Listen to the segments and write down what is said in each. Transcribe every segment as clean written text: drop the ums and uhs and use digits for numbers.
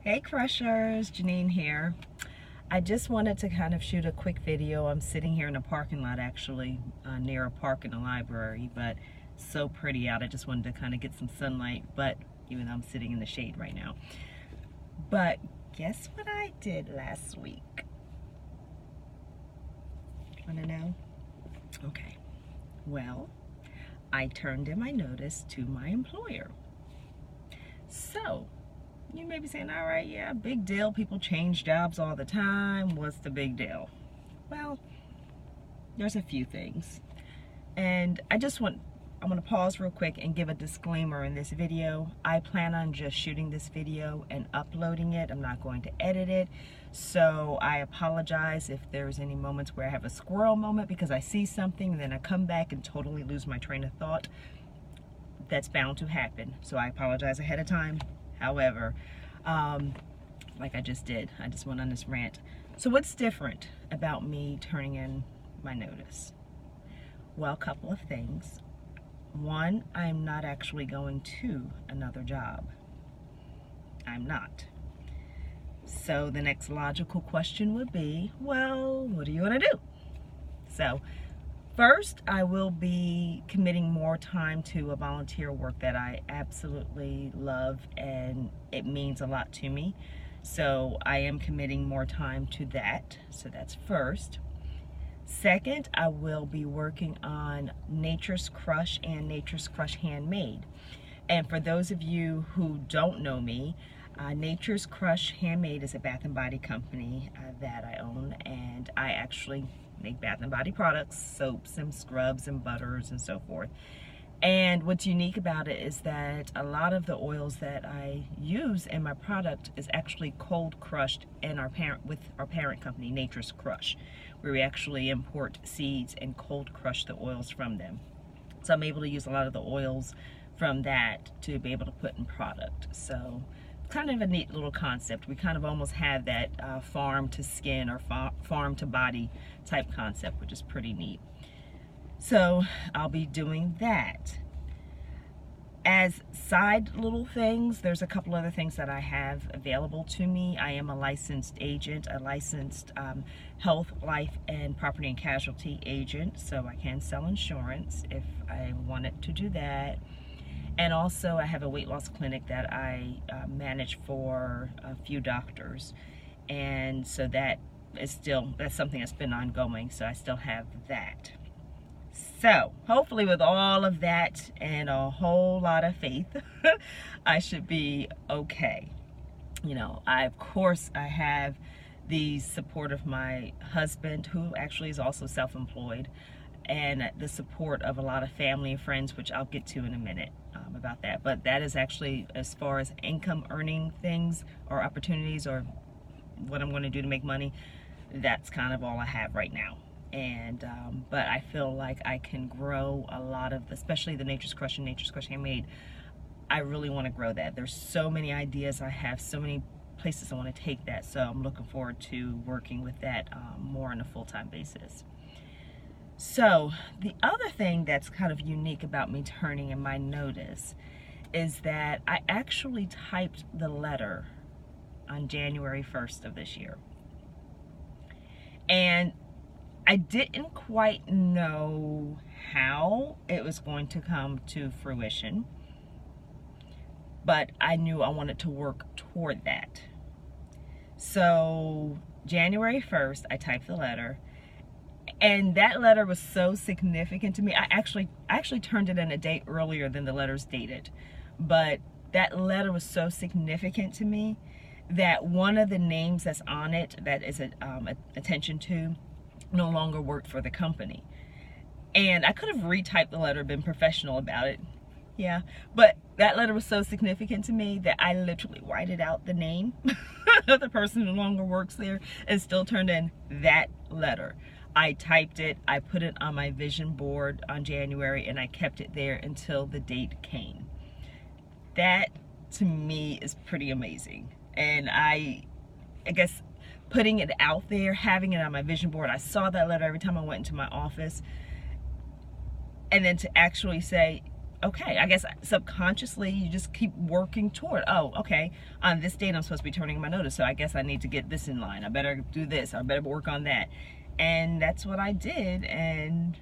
Hey Crushers, Janine here. I just wanted to kind of shoot a quick video. I'm sitting here in a parking lot actually, near a park in the library, but so pretty out. I just wanted to kind of get some sunlight, but even though I'm sitting in the shade right now. But guess what I did last week? Want to know? Okay. Well, I turned in my notice to my employer. So, you may be saying, all right, yeah, big deal. People change jobs all the time. What's the big deal? Well, there's a few things. And I'm going to pause real quick and give a disclaimer in this video. I plan on just shooting this video and uploading it. I'm not going to edit it. So I apologize if there's any moments where I have a squirrel moment because I see something and then I come back and totally lose my train of thought. That's bound to happen. So I apologize ahead of time. However, like I just did, I just went on this rant. So what's different about me turning in my notice? Well, a couple of things. One, I'm not actually going to another job. I'm not. So the next logical question would be, well, what are you going to do? So first, I will be committing more time to a volunteer work that I absolutely love and it means a lot to me. So I am committing more time to that. So that's first. Second, I will be working on Nature's Crush and Nature's Crush Handmade. And for those of you who don't know me, Nature's Crush Handmade is a bath and body company that I own, and I actually make bath and body products, soaps and scrubs and butters and so forth. And what's unique about it is that a lot of the oils that I use in my product is actually cold crushed in with our parent company, Nature's Crush, where we actually import seeds and cold crush the oils from them. So I'm able to use a lot of the oils from that to be able to put in product. So kind of a neat little concept. We kind of almost have that farm to skin or farm to body type concept, which is pretty neat. So I'll be doing that. As side little things, there's a couple other things that I have available to me. I am a licensed agent, a licensed health, life, and property and casualty agent, so I can sell insurance if I wanted to do that. And also I have a weight loss clinic that I manage for a few doctors. And so that's something that's been ongoing, so I still have that. So hopefully with all of that and a whole lot of faith, I should be okay. You know, of course I have the support of my husband, who actually is also self-employed, and the support of a lot of family and friends, which I'll get to in a minute about that. But that is actually, as far as income earning things or opportunities or what I'm going to do to make money, that's kind of all I have right now. And but I feel like I can grow a lot of, especially the Nature's Crush and Nature's Crush Handmade. I really want to grow that. There's so many ideas I have, so many places I want to take that. So I'm looking forward to working with that more on a full-time basis. So the other thing that's kind of unique about me turning in my notice is that I actually typed the letter on January 1st of this year. And I didn't quite know how it was going to come to fruition, but I knew I wanted to work toward that. So January 1st, I typed the letter. And that letter was so significant to me. I actually turned it in a day earlier than the letter's dated. But that letter was so significant to me that one of the names that's on it that is attention to no longer worked for the company. And I could have retyped the letter, been professional about it. Yeah, but that letter was so significant to me that I literally whited out the name of the person who no longer works there and still turned in that letter. I typed it, I put it on my vision board on January, and I kept it there until the date came. That, to me, is pretty amazing. And I guess putting it out there, having it on my vision board, I saw that letter every time I went into my office. And then to actually say, okay, I guess subconsciously you just keep working toward, oh, okay, on this date I'm supposed to be turning in my notice, so I guess I need to get this in line. I better do this. I better work on that. And that's what I did, and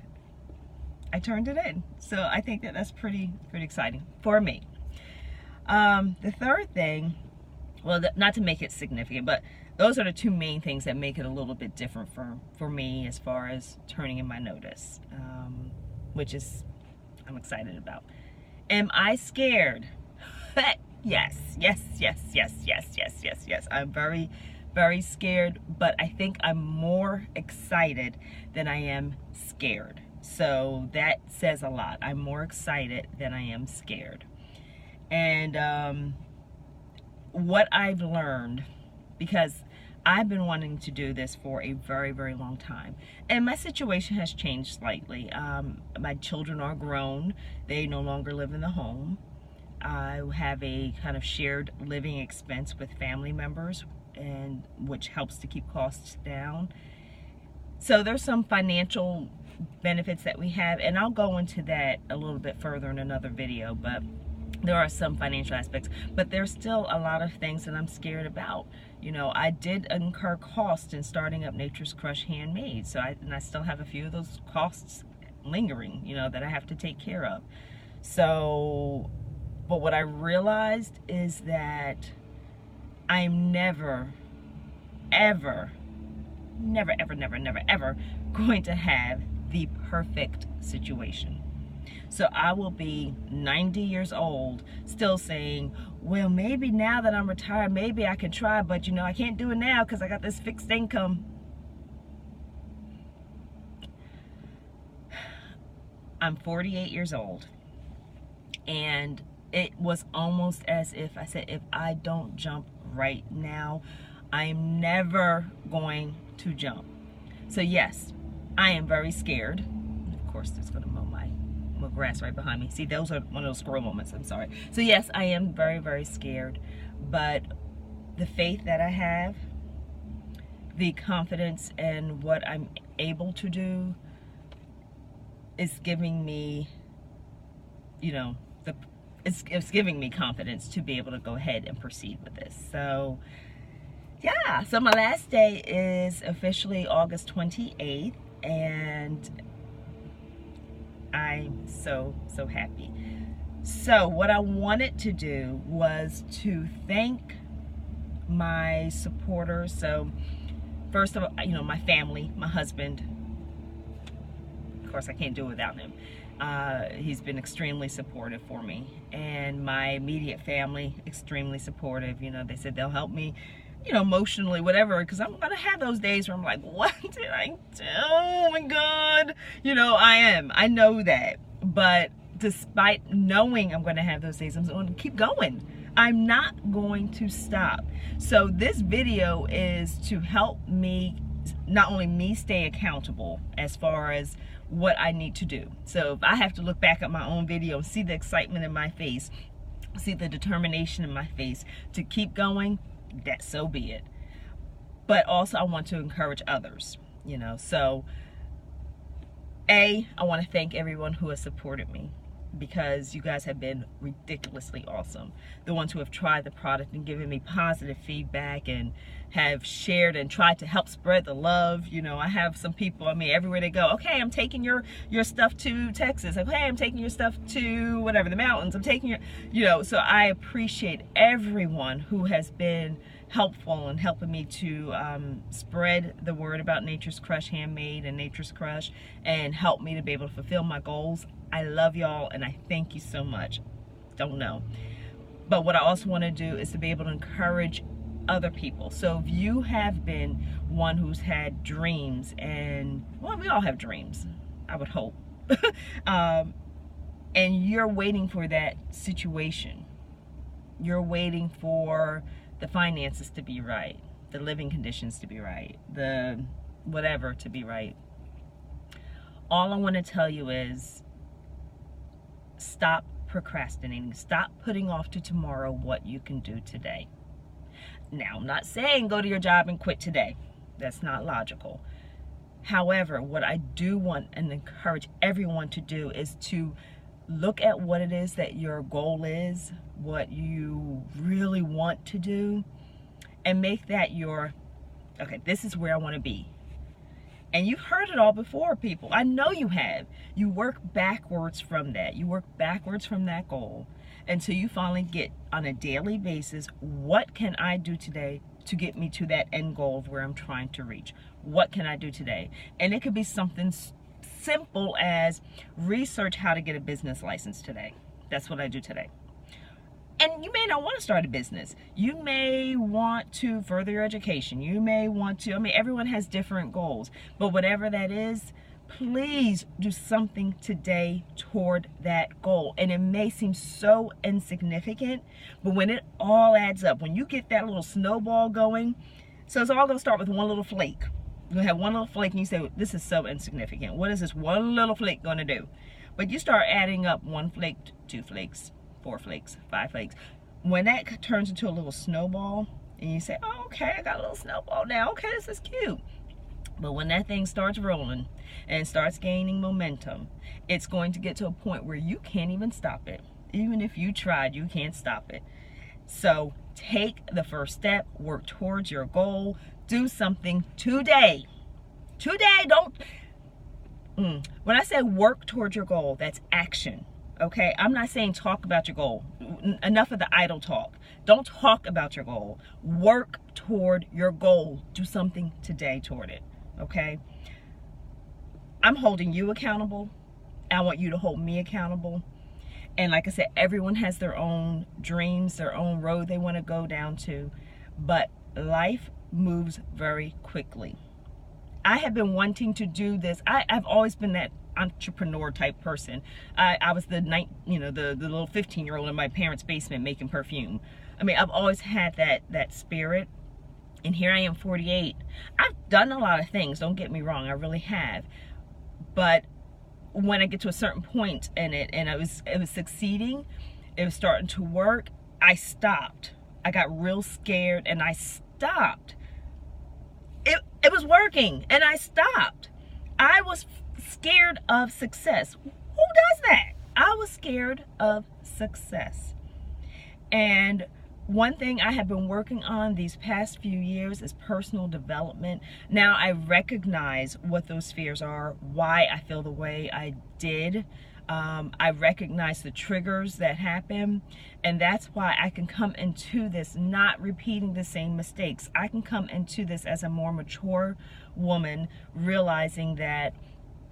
I turned it in. So I think that that's pretty exciting for me. The third thing, well, not to make it significant, but those are the two main things that make it a little bit different for me as far as turning in my notice, which is I'm excited about. Am I scared? Yes. I'm very scared, but I think I'm more excited than I am scared. So that says a lot. I'm more excited than I am scared. And what I've learned, because I've been wanting to do this for a very long time, and my situation has changed slightly. My children are grown. They no longer live in the home. I have a kind of shared living expense with family members, and which helps to keep costs down. So there's some financial benefits that we have, and I'll go into that a little bit further in another video, but there are some financial aspects, but there's still a lot of things that I'm scared about. You know, I did incur costs in starting up Nature's Crush Handmade, so I still have a few of those costs lingering, you know, that I have to take care of. So, but what I realized is that I'm never going to have the perfect situation. So I will be 90 years old still saying, well, maybe now that I'm retired, maybe I can try, but you know, I can't do it now because I got this fixed income. I'm 48 years old, and it was almost as if I said, if I don't jump right now, I'm never going to jump. So yes, I am very scared. Of course, it's going to mow my grass right behind me. See, those are one of those squirrel moments. I'm sorry. So yes, I am very scared, but the faith that I have, the confidence in what I'm able to do, is giving me, you know, it's giving me confidence to be able to go ahead and proceed with this. So yeah, so my last day is officially August 28th, and I'm so happy. So what I wanted to do was to thank my supporters. So first of all, you know, my family, my husband. Of course, I can't do it without him. He's been extremely supportive for me, and my immediate family, extremely supportive. You know, they said they'll help me, you know, emotionally, whatever, because I'm gonna have those days where I'm like, what did I do? Oh my God. You know, I know that, but despite knowing I'm gonna have those days, I'm going to keep going. I'm not going to stop. So this video is to help me, not only me stay accountable as far as what I need to do. So if I have to look back at my own video and see the excitement in my face, see the determination in my face to keep going, that so be it. But also I want to encourage others, you know. So I want to thank everyone who has supported me, because you guys have been ridiculously awesome. The ones who have tried the product and given me positive feedback and have shared and tried to help spread the love. You know, I have some people, I mean, everywhere they go, okay, I'm taking your stuff to Texas. Okay, I'm taking your stuff to whatever, the mountains. I'm taking your, you know, so I appreciate everyone who has been helpful in helping me to spread the word about Nature's Crush Handmade and Nature's Crush, and help me to be able to fulfill my goals. I love y'all, and I thank you so much. Don't know. But what I also want to do is to be able to encourage other people. So if you have been one who's had dreams, and well, we all have dreams, I would hope, and you're waiting for that situation, you're waiting for the finances to be right, the living conditions to be right, the whatever to be right, all I want to tell you is stop procrastinating. Stop putting off to tomorrow what you can do today. Now, I'm not saying go to your job and quit today. That's not logical. However, what I do want and encourage everyone to do is to look at what it is that your goal is, what you really want to do, and make that your, okay, this is where I want to be. And you've heard it all before, people. I know you have. You work backwards from that. You work backwards from that goal until you finally get on a daily basis, what can I do today to get me to that end goal of where I'm trying to reach? What can I do today? And it could be something simple as research how to get a business license today. That's what I do today. And you may not want to start a business. You may want to further your education. You may want to, I mean, everyone has different goals. But whatever that is, please do something today toward that goal. And it may seem so insignificant, but when it all adds up, when you get that little snowball going, so it's all going to start with one little flake. You have one little flake and you say, this is so insignificant. What is this one little flake going to do? But you start adding up 1 flake, 2 flakes, 4 flakes, 5 flakes. When that turns into a little snowball and you say, oh, okay, I got a little snowball now. Okay, this is cute. But when that thing starts rolling and starts gaining momentum, it's going to get to a point where you can't even stop it. Even if you tried, you can't stop it. So take the first step, work towards your goal, do something today. Today, don't, when I say work towards your goal, that's action. Okay, I'm not saying talk about your goal. Enough of the idle talk. Don't talk about your goal. Work toward your goal. Do something today toward it. Okay, I'm holding you accountable. I want you to hold me accountable. And like I said, everyone has their own dreams, their own road they want to go down to. But life moves very quickly. I have been wanting to do this. I've always been that entrepreneur type person. I was the little 15-year-old in my parents' basement making perfume. I mean, I've always had that spirit. And here I am, 48. I've done a lot of things, don't get me wrong, I really have. But when I get to a certain point in it and it was succeeding, it was starting to work, I stopped. I got real scared and I stopped. It was working and I stopped. I was scared of success. Who does that? I was scared of success. And one thing I have been working on these past few years is personal development. Now I recognize what those fears are, why I feel the way I did. I recognize the triggers that happen, and that's why I can come into this not repeating the same mistakes. I can come into this as a more mature woman, realizing that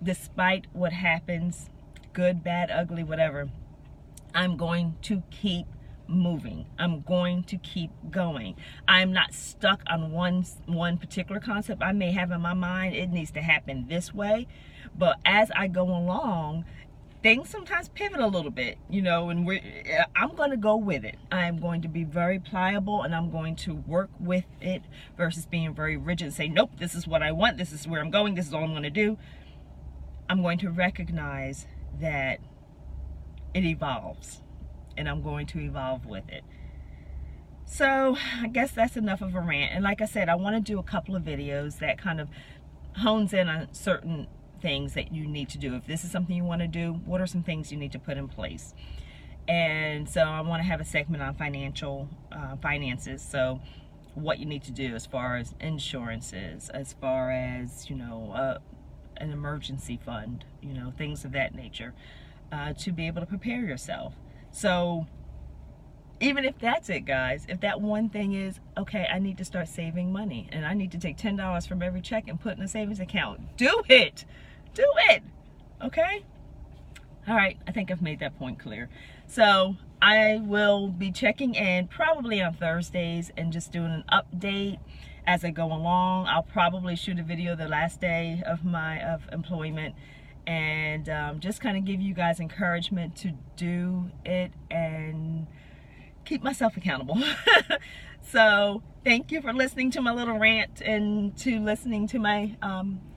despite what happens, good, bad, ugly, whatever, I'm going to keep moving. I'm going to keep going. I'm not stuck on one particular concept I may have in my mind. It needs to happen this way. But as I go along, things sometimes pivot a little bit, and I'm going to go with it. I'm going to be very pliable and I'm going to work with it versus being very rigid and say, nope, this is what I want. This is where I'm going. This is all I'm going to do. I'm going to recognize that it evolves. And I'm going to evolve with it. So I guess that's enough of a rant. And like I said, I want to do a couple of videos that kind of hones in on certain things that you need to do. If this is something you want to do, what are some things you need to put in place? And so I want to have a segment on finances. So what you need to do as far as insurances, as far as, an emergency fund, things of that nature, to be able to prepare yourself. So even if that's it, guys, if that one thing is, okay, I need to start saving money and I need to take $10 from every check and put in a savings account, do it. Do it. Okay? All right, I think I've made that point clear. So I will be checking in probably on Thursdays and just doing an update as I go along. I'll probably shoot a video the last day of my employment and just kind of give you guys encouragement to do it and keep myself accountable. So thank you for listening to my little rant and to listening to my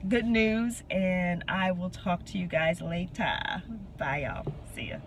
good news, and I will talk to you guys later. Bye y'all. See ya.